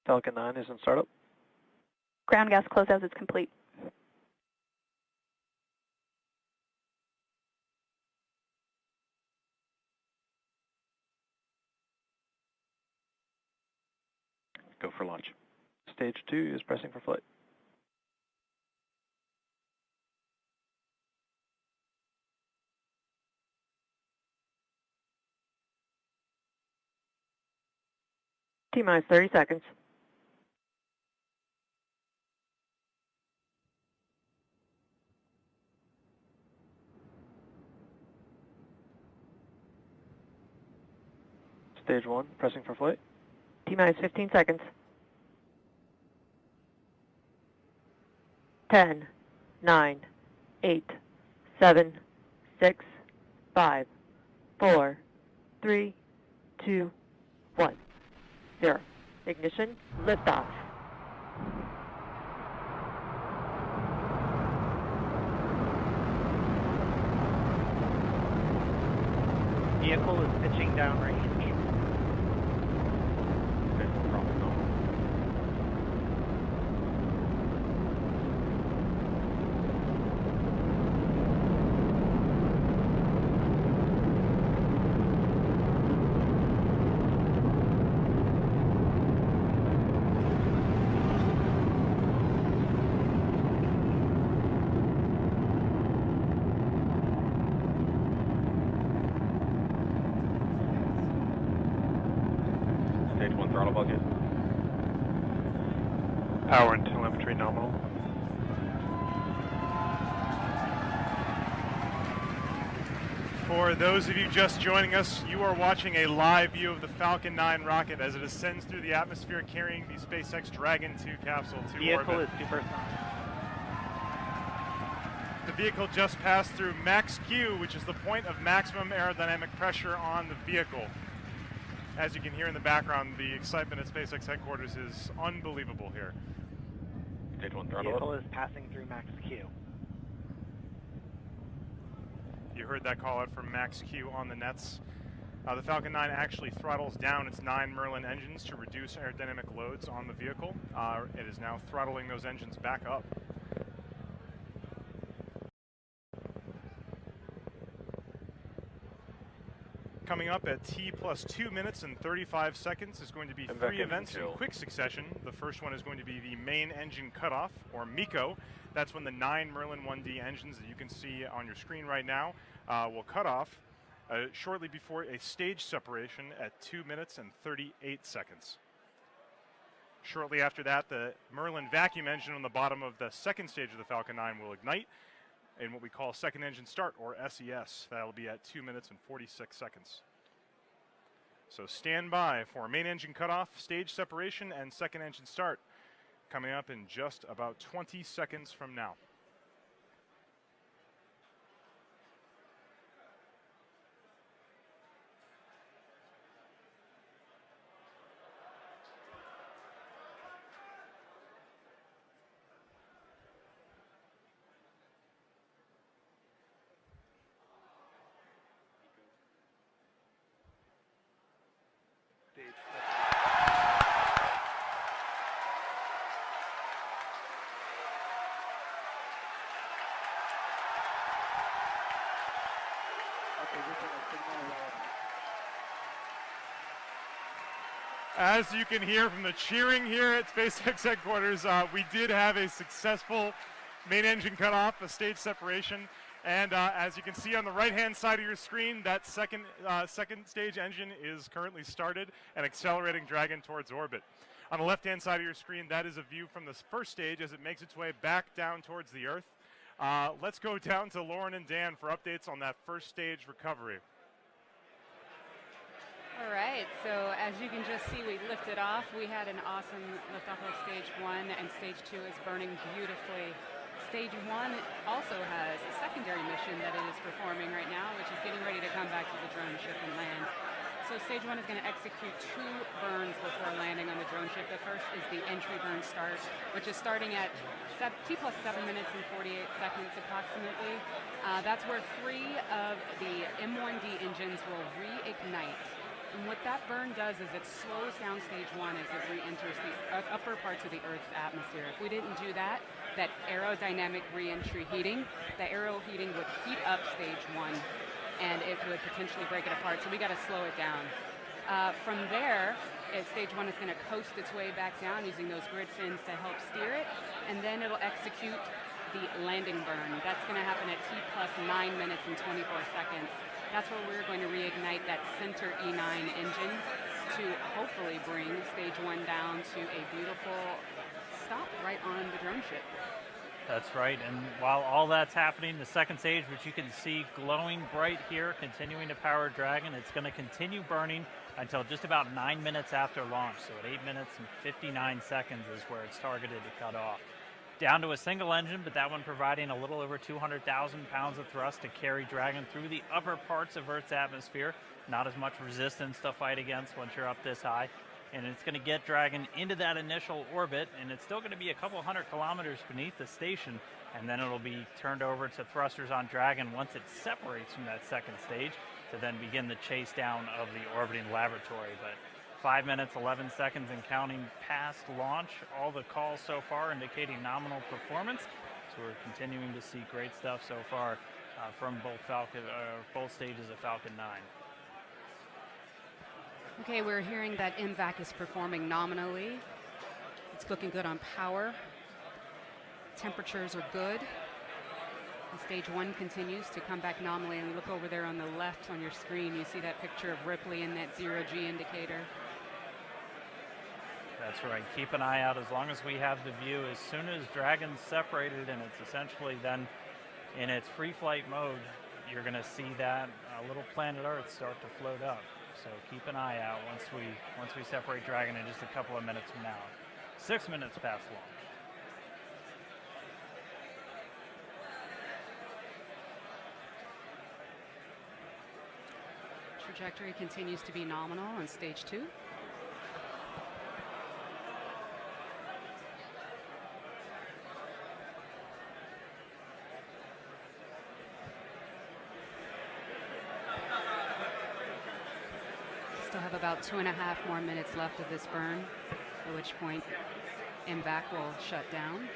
Falcon 9 is in startup. Ground gas closeout is complete. Go for launch. Stage 2 is pressing for flight. T-minus 30 seconds. Stage 1, pressing for flight. T-minus 15 seconds. 10, 9, 8, 7, 6, 5, 4, 3, 2, 1, 0. Ignition, liftoff. Vehicle is pitching downrange. Okay, no problem. No. Stage 1 throttle bucket. Power and telemetry nominal. For those of you just joining us, you are watching a live view of the Falcon 9 rocket as it ascends through the atmosphere carrying the SpaceX Dragon 2 capsule to Vehicle orbit. is supersonic. The vehicle just passed through max Q, which is the point of maximum aerodynamic pressure on the vehicle. As you can hear in the background, the excitement at SpaceX headquarters is unbelievable here. Stage 1 throttle Vehicle up. is passing through max Q. You heard that call out from max Q on the nets. The Falcon 9 actually throttles down its 9 Merlin engines to reduce aerodynamic loads on the vehicle. It is now throttling those engines back up. Coming up at T plus 2 minutes and 35 seconds is going to be three events in quick succession. The first one is going to be the main engine cutoff, or MECO. That's when the 9 Merlin 1D engines that you can see on your screen right now will cut off shortly before a stage separation at 2 minutes and 38 seconds. Shortly after that, the Merlin vacuum engine on the bottom of the second stage of the Falcon 9 will ignite in what we call second engine start, or SES. That'll be at 2 minutes and 46 seconds. So stand by for main engine cutoff, stage separation, and second engine start coming up in just about 20 seconds from now. As you can hear from the cheering here at SpaceX headquarters, we did have a successful main engine cutoff, a stage separation, and as you can see on the right-hand side of your screen, that second stage engine is currently started and accelerating Dragon towards orbit. On the left-hand side of your screen, that is a view from the first stage as it makes its way back down towards the Earth. Let's go down to Lauren and Dan for updates on that first stage recovery. All right, so as you can just see, we lifted off. We had an awesome liftoff of stage 1, and stage 2 is burning beautifully. Stage 1 also has a secondary mission that it is performing right now, which is getting ready to come back to the drone ship and land. So stage 1 is going to execute 2 burns before landing on the drone ship. The first is the entry burn start, which is starting at T plus 7 minutes and 48 seconds approximately. That's where 3 of the M1D engines will reignite And what that burn does is it slows down stage one as it re-enters the upper parts of the Earth's atmosphere. If we didn't do that, that aerodynamic re-entry heating, the aero heating would heat up stage one, and it would potentially break it apart. So we got to slow it down. From there, stage one is going to coast its way back down using those grid fins to help steer it, and then it'll execute the landing burn. That's going to happen at T plus 9 minutes and 24 seconds. That's where we're going to reignite that center E9 engine to hopefully bring stage one down to a beautiful stop right on the drone ship. That's right, and while all that's happening, the second stage, which you can see glowing bright here, continuing to power Dragon, it's going to continue burning until just about 9 minutes after launch. So at 8 minutes and 59 seconds is where it's targeted to cut off. Down to a single engine, but that one providing a little over 200,000 pounds of thrust to carry Dragon through the upper parts of Earth's atmosphere. Not as much resistance to fight against once you're up this high. And it's going to get Dragon into that initial orbit, and it's still going to be a couple hundred kilometers beneath the station, and then it'll be turned over to thrusters on Dragon once it separates from that second stage to then begin the chase down of the orbiting laboratory. But 5 minutes, 11 seconds and counting past launch. All the calls so far indicating nominal performance. So we're continuing to see great stuff so far from both stages of Falcon 9. Okay, we're hearing that MVAC is performing nominally. It's looking good on power. Temperatures are good. And stage one continues to come back nominally. And look over there on the left on your screen, you see that picture of Ripley and that zero-G indicator. That's right. Keep an eye out as long as we have the view. As soon as Dragon's separated and it's essentially then in its free flight mode, you're going to see that little planet Earth start to float up. So keep an eye out once we separate Dragon in just a couple of minutes from now. 6 minutes past launch. Trajectory continues to be nominal on stage two. Still have about 2.5 more minutes left of this burn, at which point MVAC will shut down.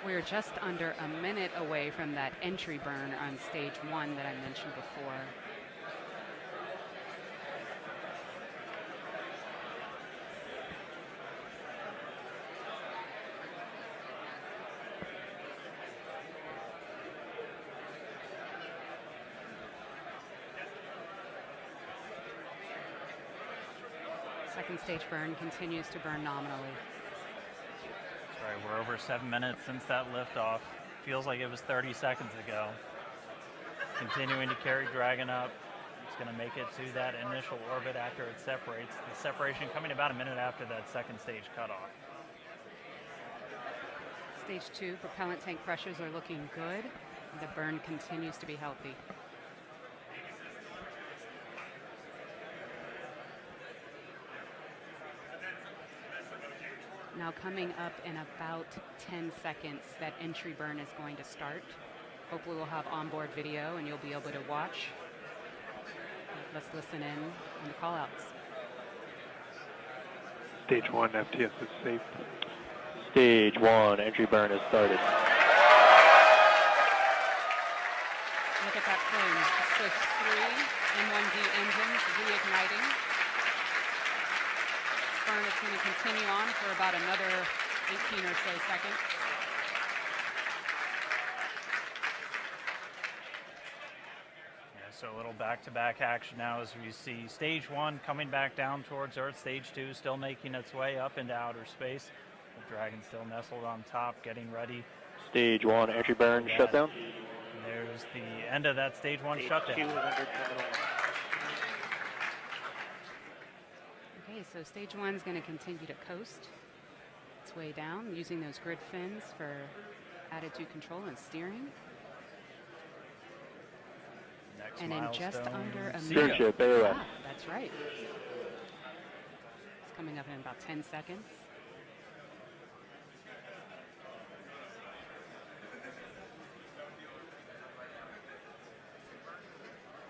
We're just under a minute away from that entry burn on stage one that I mentioned before. Second stage burn continues to burn nominally. Right, we're over 7 minutes since that liftoff. Feels like it was 30 seconds ago. Continuing to carry Dragon up. It's going to make it to that initial orbit after it separates. The separation coming about a minute after that second stage cutoff. Stage two, propellant tank pressures are looking good. The burn continues to be healthy. Now coming up in about 10 seconds, that entry burn is going to start. Hopefully we'll have onboard video and you'll be able to watch. Let's listen in on the call-outs. Stage one, FTS is safe. Stage one, entry burn has started. Look at that plane. Stage 3, M1D engines reigniting. Burn is going to continue on for about another 18 or so seconds. Yeah, so a little back-to-back action now as we see stage one coming back down towards Earth, stage two still making its way up into outer space. The Dragon still nestled on top, getting ready. Stage one, entry burn, shutdown. And there's the end of that stage one shutdown. Okay, so stage one is going to continue to coast its way down using those grid fins for attitude control and steering. Next and in just milestone, under a Zero. minute. Steership, AOS. Ah, that's right. It's coming up in about 10 seconds.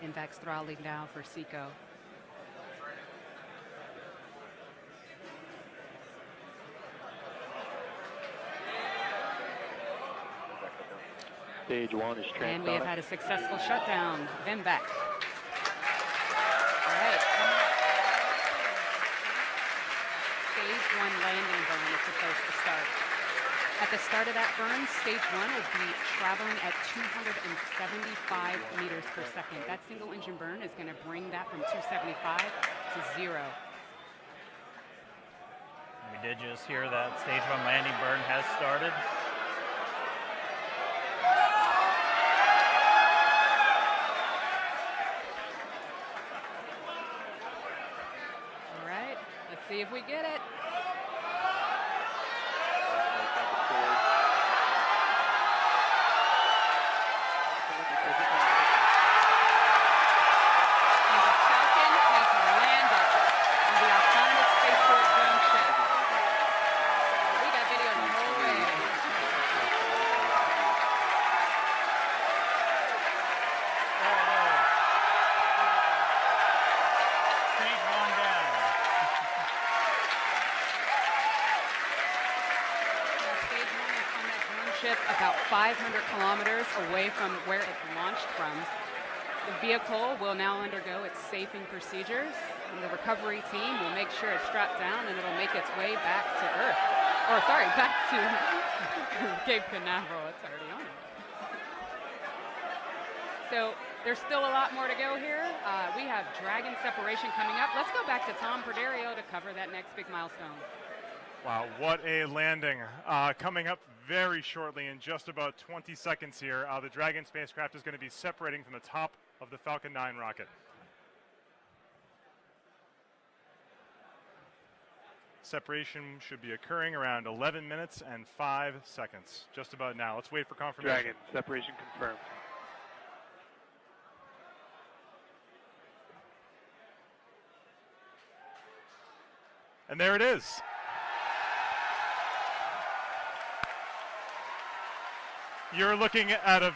Invex throttling down for SECO. Stage 1 is transonic. And we have had a successful shutdown. Invex. All right. Stage 1 landing burn is supposed to start. At the start of that burn, stage 1 will be traveling at 275 meters per second. That single engine burn is going to bring that from 275 to 0. We did just hear that stage 1 landing burn has started. All right, let's see if we get it. About 500 kilometers away from where it launched from. The vehicle will now undergo its safing procedures, and the recovery team will make sure it's strapped down and it'll make its way back to Earth. Or sorry, back to Cape Canaveral. It's already on it. So there's still a lot more to go here. We have Dragon separation coming up. Let's go back to Tom Perderio to cover that next big milestone. Wow, what a landing. Coming up very shortly in just about 20 seconds here. The Dragon spacecraft is going to be separating from the top of the Falcon 9 rocket. Separation should be occurring around 11 minutes and 5 seconds. Just about now. Let's wait for confirmation. Dragon, separation confirmed. And there it is. You're looking at a